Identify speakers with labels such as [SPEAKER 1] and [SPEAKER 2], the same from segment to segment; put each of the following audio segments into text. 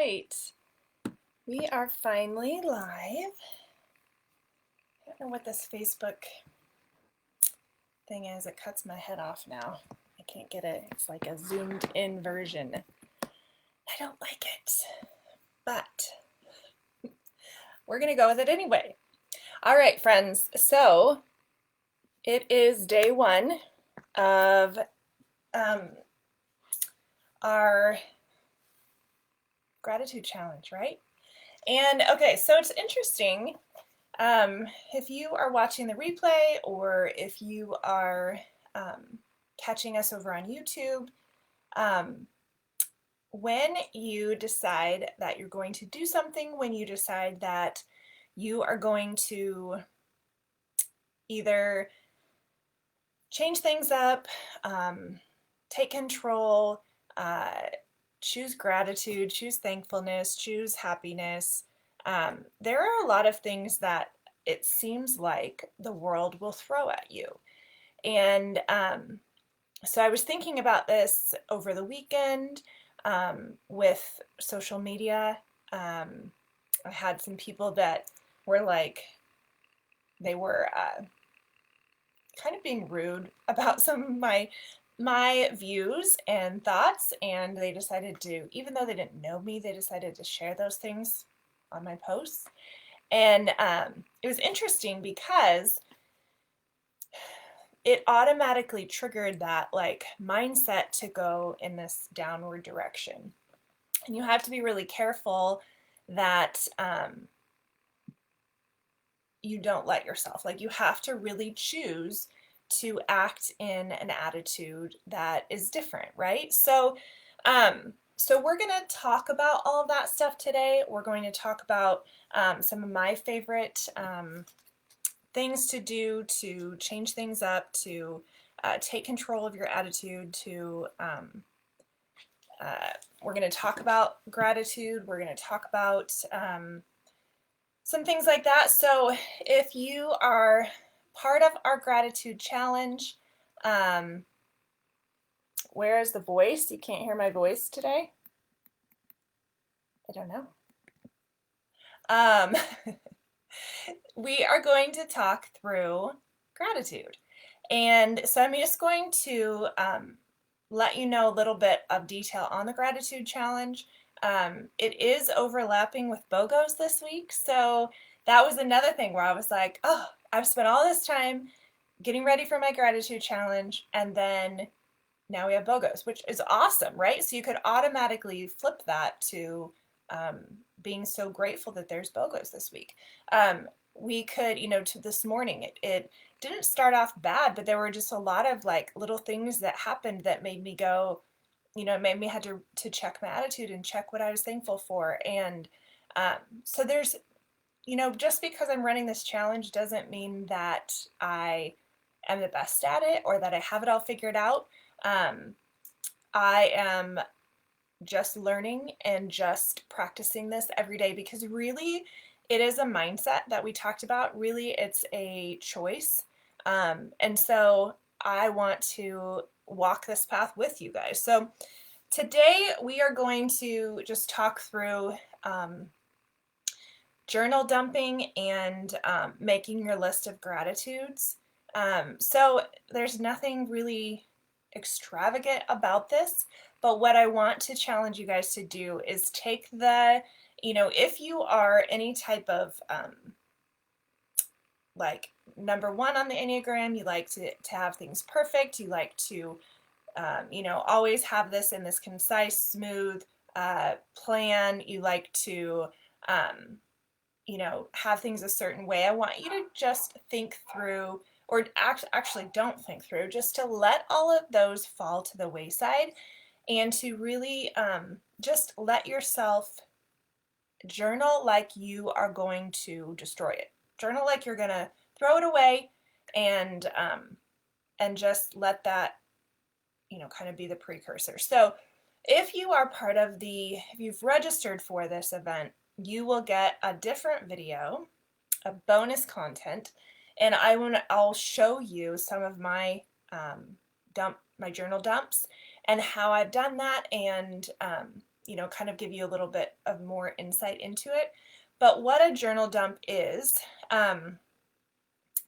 [SPEAKER 1] right, we are finally live. I don't know what this Facebook thing is. It cuts my head off now. I can't get it. It's like a zoomed in version. I don't like it, but we're going to go with it anyway. All right, friends. So it is day one of our gratitude challenge, right? And okay, so it's interesting. If you are watching the replay or if you are catching us over on YouTube, when you decide that you're going to do something, when you decide that you are going to either change things up, take control, choose gratitude, choose thankfulness, choose happiness, there are a lot of things that it seems like the world will throw at you. And so I was thinking about this over the weekend with social media. I had some people that were like, they were kind of being rude about some of my views and thoughts, and they decided to, even though they didn't know me, they decided to share those things on my posts. And it was interesting because it automatically triggered that like mindset to go in this downward direction. And you have to be really careful that you don't let yourself, like you have to really choose to act in an attitude that is different, right? So we're going to talk about all of that stuff today. We're going to talk about some of my favorite things to do to change things up, to take control of your attitude, to we're going to talk about gratitude. We're going to talk about some things like that. So if you are part of our gratitude challenge, where is the voice? You can't hear my voice today? I don't know. We are going to talk through gratitude. And so I'm just going to let you know a little bit of detail on the gratitude challenge. It is overlapping with BOGOs this week. So that was another thing where I was like, oh, I've spent all this time getting ready for my gratitude challenge, and then now we have BOGOs, which is awesome, right? So you could automatically flip that to being so grateful that there's BOGOs this week. We could, to this morning, it didn't start off bad, but there were just a lot of like little things that happened that made me go, it made me had to check my attitude and check what I was thankful for. And so there's, just because I'm running this challenge doesn't mean that I am the best at it or that I have it all figured out. I am just learning and just practicing this every day, because really it is a mindset that we talked about. Really, it's a choice. And so I want to walk this path with you guys. So today we are going to just talk through journal dumping and making your list of gratitudes. So there's nothing really extravagant about this, but what I want to challenge you guys to do is take if you are any type of like number one on the Enneagram, you like to have things perfect, you like to always have this in this concise, smooth plan, you like to have things a certain way. I want you to just think through, or actually don't think through, just to let all of those fall to the wayside and to really just let yourself journal like you are going to destroy it. Journal like you're going to throw it away, and just let that, kind of be the precursor. So if you are if you've registered for this event, you will get a different video, a bonus content, and I'll show you some of my my journal dumps and how I've done that, and kind of give you a little bit of more insight into it. But what a journal dump is, and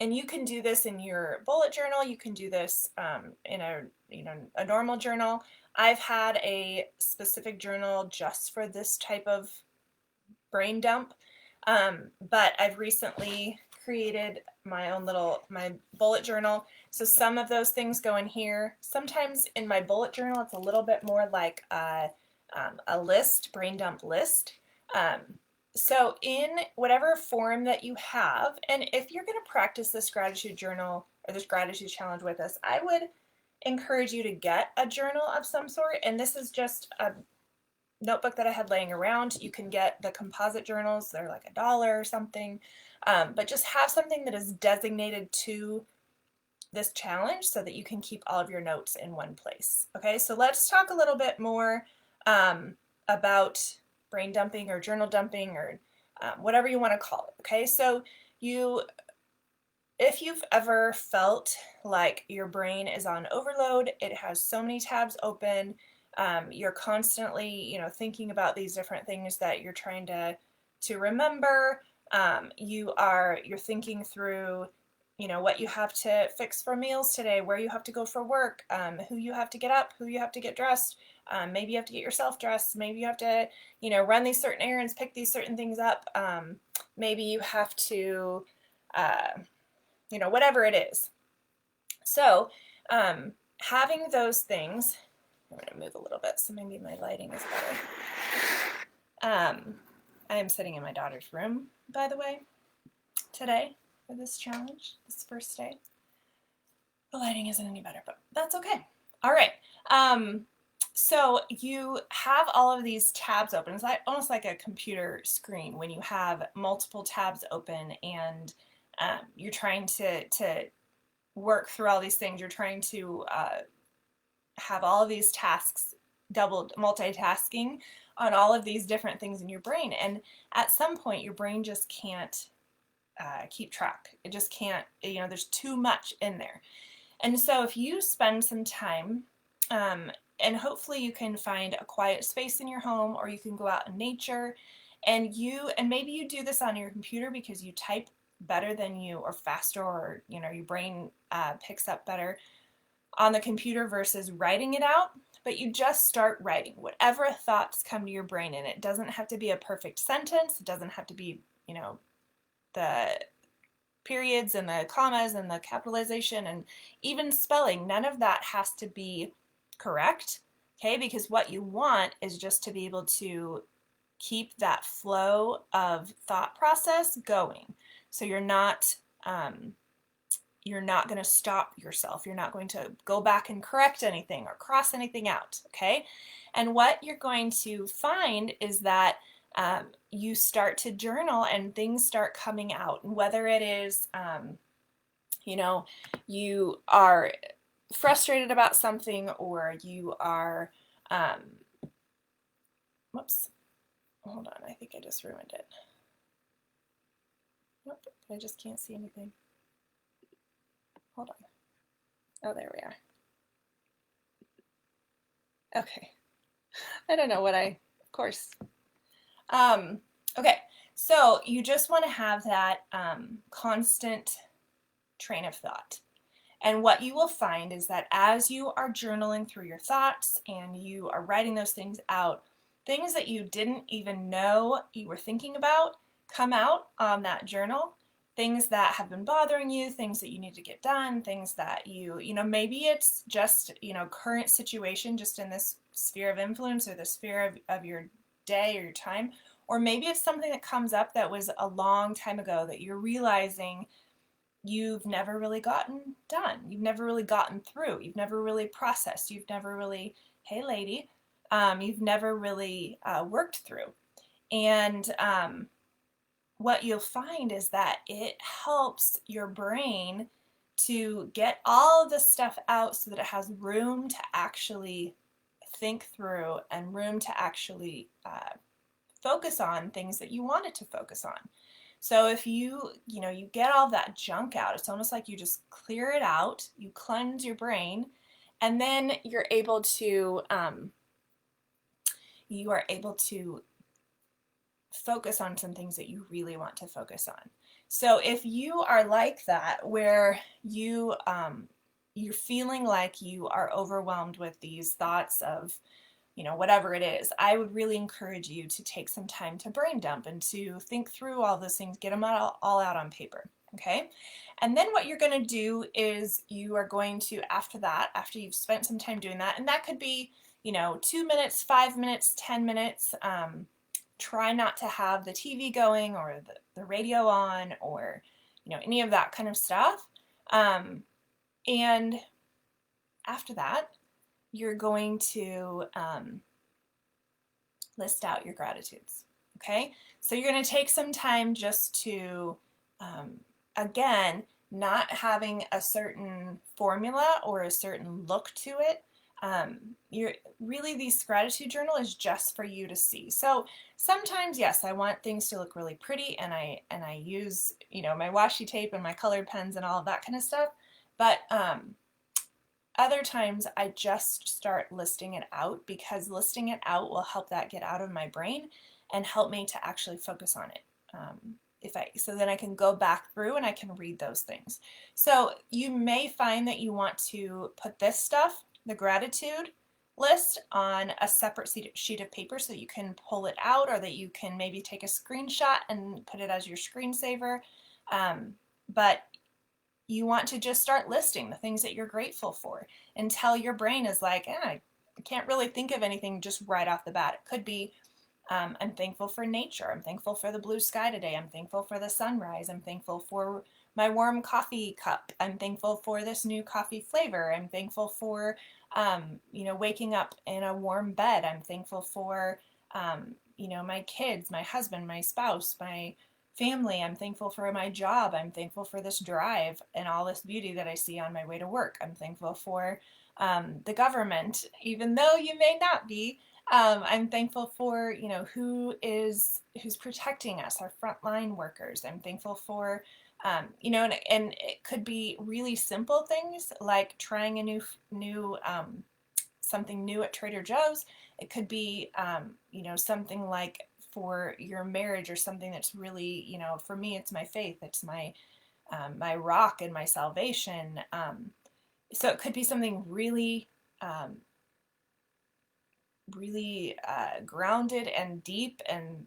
[SPEAKER 1] you can do this in your bullet journal, you can do this in a normal journal. I've had a specific journal just for this type of brain dump, but I've recently created my own my bullet journal. So some of those things go in here. Sometimes in my bullet journal, it's a little bit more like a list, brain dump list. So in whatever form that you have, and if you're going to practice this gratitude journal or this gratitude challenge with us, I would encourage you to get a journal of some sort. And this is just a notebook that I had laying around. You can get the composite journals. They're like $1 or something. But just have something that is designated to this challenge so that you can keep all of your notes in one place. Okay, so let's talk a little bit more about brain dumping or journal dumping or whatever you want to call it. Okay, so if you've ever felt like your brain is on overload, it has so many tabs open, you're constantly, thinking about these different things that you're trying to remember. You're thinking through, what you have to fix for meals today, where you have to go for work, who you have to get up, who you have to get dressed. Maybe you have to get yourself dressed. Maybe you have to, run these certain errands, pick these certain things up. Maybe you have to, whatever it is. So having those things, I'm going to move a little bit so maybe my lighting is better. I am sitting in my daughter's room, by the way, today for this challenge, this first day. The lighting isn't any better, but that's okay. All right. So you have all of these tabs open. It's like almost like a computer screen when you have multiple tabs open and you're trying to work through all these things. You're trying to have all of these tasks, multitasking on all of these different things in your brain. And at some point, your brain just can't keep track. It just can't, there's too much in there. And so if you spend some time, and hopefully you can find a quiet space in your home, or you can go out in nature, and maybe you do this on your computer because you type better than you, or faster, or your brain picks up better on the computer versus writing it out. But you just start writing whatever thoughts come to your brain, and it doesn't have to be a perfect sentence. It doesn't have to be, the periods and the commas and the capitalization and even spelling. None of that has to be correct, okay? Because what you want is just to be able to keep that flow of thought process going. So you're not going to stop yourself. You're not going to go back and correct anything or cross anything out, okay? And what you're going to find is that you start to journal and things start coming out. And whether it is, you are frustrated about something, or you are, whoops, hold on, I think I just ruined it. Nope, I just can't see anything. Hold on. Oh, there we are. Okay. I don't know what of course. Okay, so you just want to have that constant train of thought. And what you will find is that as you are journaling through your thoughts and you are writing those things out, things that you didn't even know you were thinking about come out on that journal. Things that have been bothering you, things that you need to get done, things that maybe it's just, current situation just in this sphere of influence or the sphere of your day or your time. Or maybe it's something that comes up that was a long time ago that you're realizing you've never really gotten done. You've never really gotten through. You've never really processed. You've never really, hey lady, you've never really worked through. And what you'll find is that it helps your brain to get all of this stuff out so that it has room to actually think through and room to actually focus on things that you want it to focus on. So if you get all that junk out, it's almost like you just clear it out, you cleanse your brain, and then you're able to you are able to focus on some things that you really want to focus on. So if you are like that, where you're feeling like you are overwhelmed with these thoughts of, whatever it is, I would really encourage you to take some time to brain dump and to think through all those things, get them all out on paper. Okay. And then what you're going to do is you are going to, after you've spent some time doing that, and that could be, 2 minutes, 5 minutes, 10 minutes, try not to have the TV going or the radio on or, any of that kind of stuff. And after that, you're going to list out your gratitudes. Okay, so you're going to take some time just to, again, not having a certain formula or a certain look to it. This gratitude journal is just for you to see. So sometimes, yes, I want things to look really pretty, and I use, my washi tape and my colored pens and all of that kind of stuff. But other times I just start listing it out, because listing it out will help that get out of my brain and help me to actually focus on it. So then I can go back through and I can read those things. So you may find that you want to put this stuff, the gratitude list, on a separate sheet of paper so you can pull it out, or that you can maybe take a screenshot and put it as your screensaver. But you want to just start listing the things that you're grateful for until your brain is like, I can't really think of anything just right off the bat. It could be, I'm thankful for nature. I'm thankful for the blue sky today. I'm thankful for the sunrise. I'm thankful for my warm coffee cup. I'm thankful for this new coffee flavor. I'm thankful for, waking up in a warm bed. I'm thankful for, my kids, my husband, my spouse, my family. I'm thankful for my job. I'm thankful for this drive and all this beauty that I see on my way to work. I'm thankful for the government, even though you may not be. I'm thankful for, who's protecting us, our frontline workers. I'm thankful for, and it could be really simple things like trying a new something new at Trader Joe's. It could be, something like for your marriage, or something that's really, for me, it's my faith. It's my rock and my salvation. So it could be something really, really grounded and deep and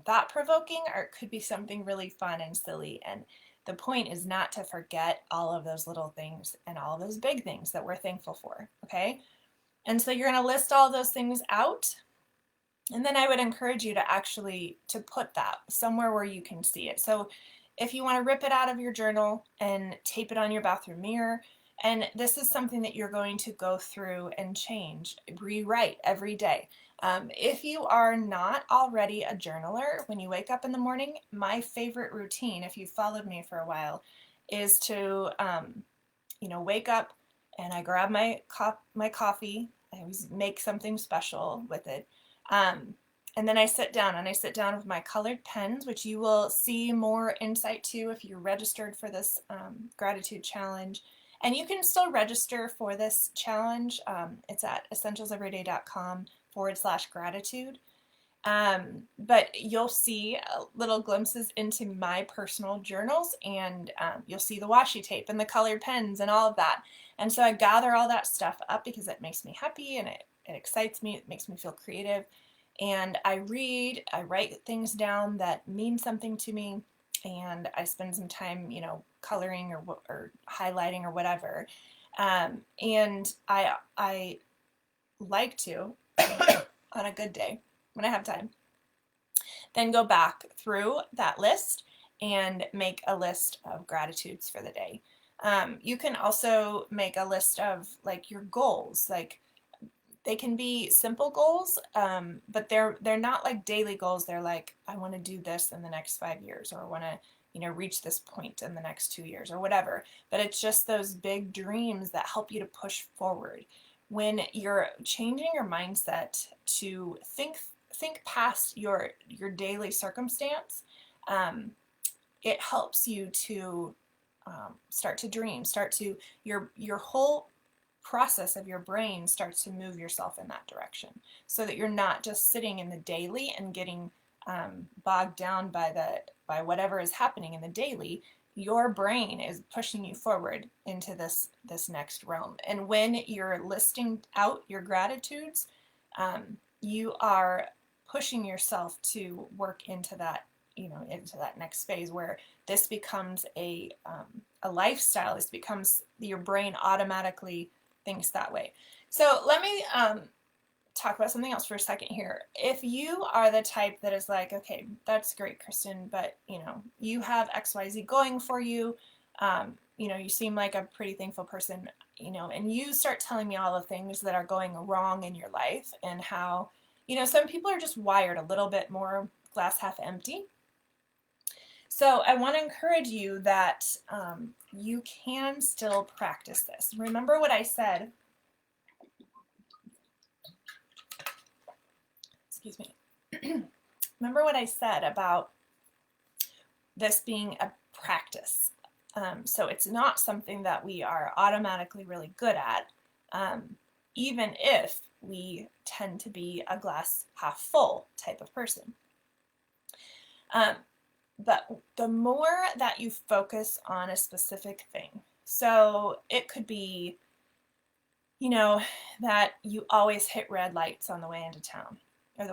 [SPEAKER 1] thought-provoking, or it could be something really fun and silly. And the point is not to forget all of those little things and all of those big things that we're thankful for. Okay. And so you're going to list all those things out. And then I would encourage you to actually to put that somewhere where you can see it. So if you want to rip it out of your journal and tape it on your bathroom mirror, and this is something that you're going to go through and change, rewrite every day. If you are not already a journaler, when you wake up in the morning, my favorite routine, if you've followed me for a while, is to, wake up and I grab my coffee. I always make something special with it. And then I sit down with my colored pens, which you will see more insight to if you're registered for this gratitude challenge. And you can still register for this challenge. It's at essentialseveryday.com/gratitude. But you'll see little glimpses into my personal journals, and you'll see the washi tape and the colored pens and all of that. And so I gather all that stuff up because it makes me happy, and it excites me. It makes me feel creative. And I write things down that mean something to me, and I spend some time, coloring or highlighting or whatever. And I like to, on a good day, when I have time, then go back through that list and make a list of gratitudes for the day. You can also make a list of like your goals. Like, they can be simple goals, but they're not like daily goals. They're like, I want to do this in the next 5 years, or I want to, reach this point in the next 2 years, or whatever. But it's just those big dreams that help you to push forward. When you're changing your mindset to think past your daily circumstance, it helps you to start to dream, your whole process of your brain starts to move yourself in that direction, so that you're not just sitting in the daily and getting bogged down by whatever is happening in the daily. Your brain is pushing you forward into this next realm. And when you're listing out your gratitudes, you are pushing yourself to work into that, into that next phase where this becomes a lifestyle. This becomes, your brain automatically thinks that way. So let me talk about something else for a second here. If you are the type that is like, okay, that's great, Kristen, but you have XYZ going for you, you seem like a pretty thankful person, and you start telling me all the things that are going wrong in your life, and how, some people are just wired a little bit more glass half empty. So I want to encourage you that you can still practice this. Remember what I said. Excuse me. Remember what I said about this being a practice. So it's not something that we are automatically really good at, even if we tend to be a glass half full type of person. But the more that you focus on a specific thing, so it could be, that you always hit red lights on the way into town, or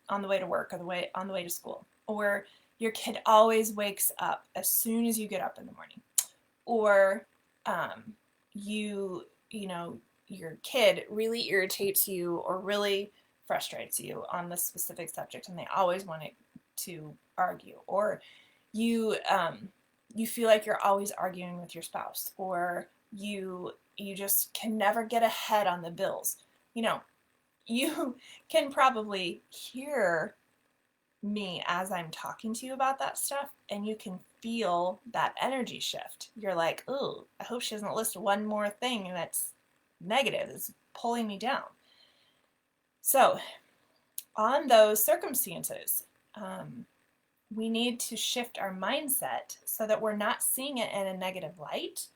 [SPEAKER 1] on the way to work, or on the way to school, or your kid always wakes up as soon as you get up in the morning, or your kid really irritates you or really frustrates you on this specific subject, and they always want to argue, or you feel like you're always arguing with your spouse, or you just can never get ahead on the bills. You can probably hear me as I'm talking to you about that stuff, and you can feel that energy shift. You're like, oh, I hope she doesn't list one more thing that's negative, that's pulling me down. So on those circumstances, we need to shift our mindset so that we're not seeing it in a negative light.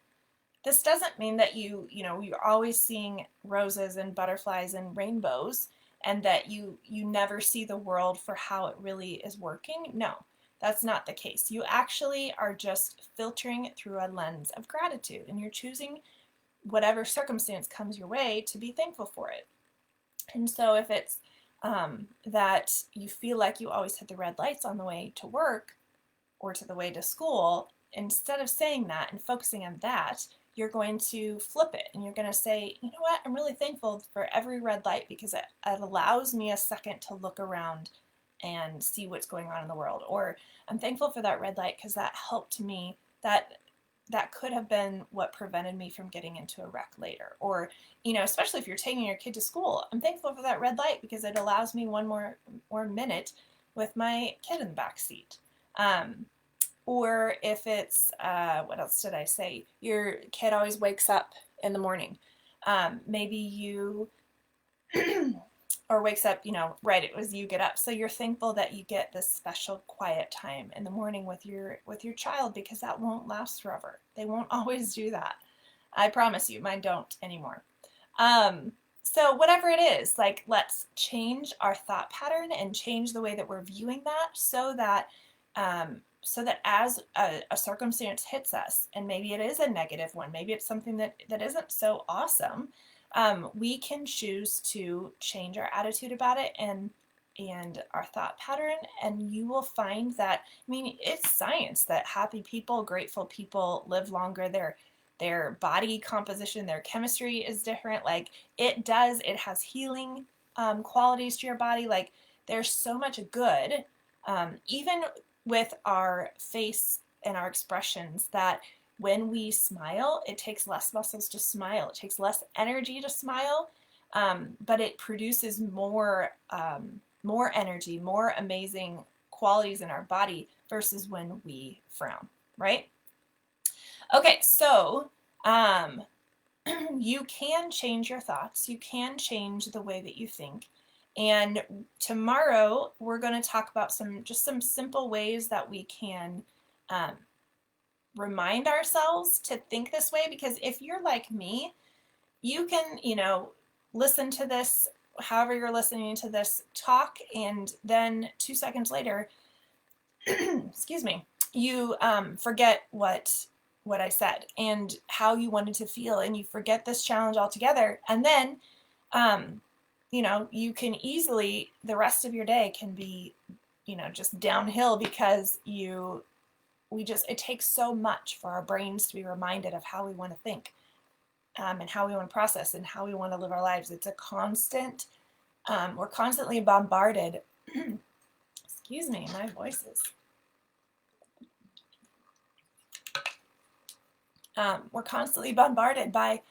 [SPEAKER 1] This doesn't mean that you're always seeing roses and butterflies and rainbows, and that you never see the world for how it really is working. No, that's not the case. You actually are just filtering through a lens of gratitude, and you're choosing whatever circumstance comes your way to be thankful for it. And so if it's that you feel like you always hit the red lights on the way to work or to the way to school, instead of saying that and focusing on that, you're going to flip it, and you're going to say, you know what, I'm really thankful for every red light, because it allows me a second to look around and see what's going on in the world. Or I'm thankful for that red light because that helped me, that could have been what prevented me from getting into a wreck later. Or, especially if you're taking your kid to school, I'm thankful for that red light because it allows me one more minute with my kid in the back seat. Or if it's, what else did I say? Your kid always wakes up in the morning. Maybe you, or wakes up, right, it was you get up. So you're thankful that you get this special quiet time in the morning with your child, because that won't last forever. They won't always do that. I promise you, mine don't anymore. So whatever it is, like, let's change our thought pattern and change the way that we're viewing that, so that as a circumstance hits us, and maybe it is a negative one, maybe it's something that isn't so awesome, we can choose to change our attitude about it and our thought pattern, and you will find that, it's science that happy people, grateful people live longer. Their body composition, their chemistry is different. Like, it has healing qualities to your body. Like, there's so much good, even with our face and our expressions, that when we smile, it takes less muscles to smile. It takes less energy to smile, but it produces more energy, more amazing qualities in our body versus when we frown, right? Okay, so you can change your thoughts. You can change the way that you think. And tomorrow we're going to talk about some simple ways that we can remind ourselves to think this way. Because if you're like me, you can, listen to this, however you're listening to this talk, and then 2 seconds later, excuse me, you forget what I said and how you wanted to feel, and you forget this challenge altogether. And then, you can easily, the rest of your day can be, just downhill because it takes so much for our brains to be reminded of how we want to think, and how we want to process and how we want to live our lives. It's a constant, we're constantly bombarded. Excuse me, my voice is. We're constantly bombarded by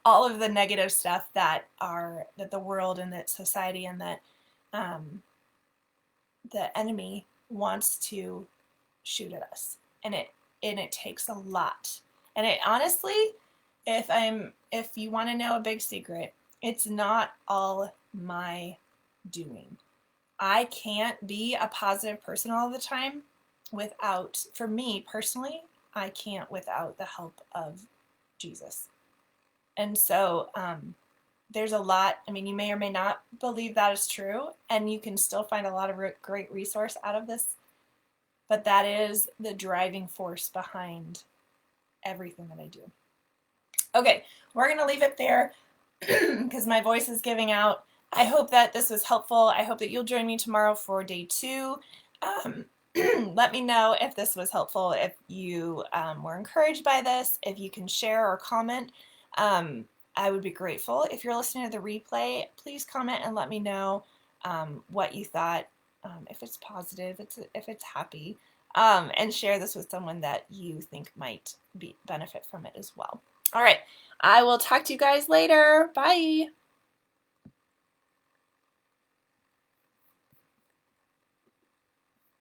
[SPEAKER 1] all of the negative stuff that the world and that society and that the enemy wants to shoot at us, and it takes a lot. And it honestly, if you want to know a big secret, it's not all my doing. I can't be a positive person all the time for me personally, I can't without the help of Jesus. And so there's a lot, you may or may not believe that is true, and you can still find a lot of great resource out of this, but that is the driving force behind everything that I do. Okay, we're going to leave it there because my voice is giving out. I hope that this was helpful. I hope that you'll join me tomorrow for day 2. Let me know if this was helpful, if you were encouraged by this, if you can share or comment. I would be grateful. If you're listening to the replay, please comment and let me know what you thought, if it's positive, if it's happy, and share this with someone that you think might benefit from it as well. All right, I will talk to you guys later. Bye.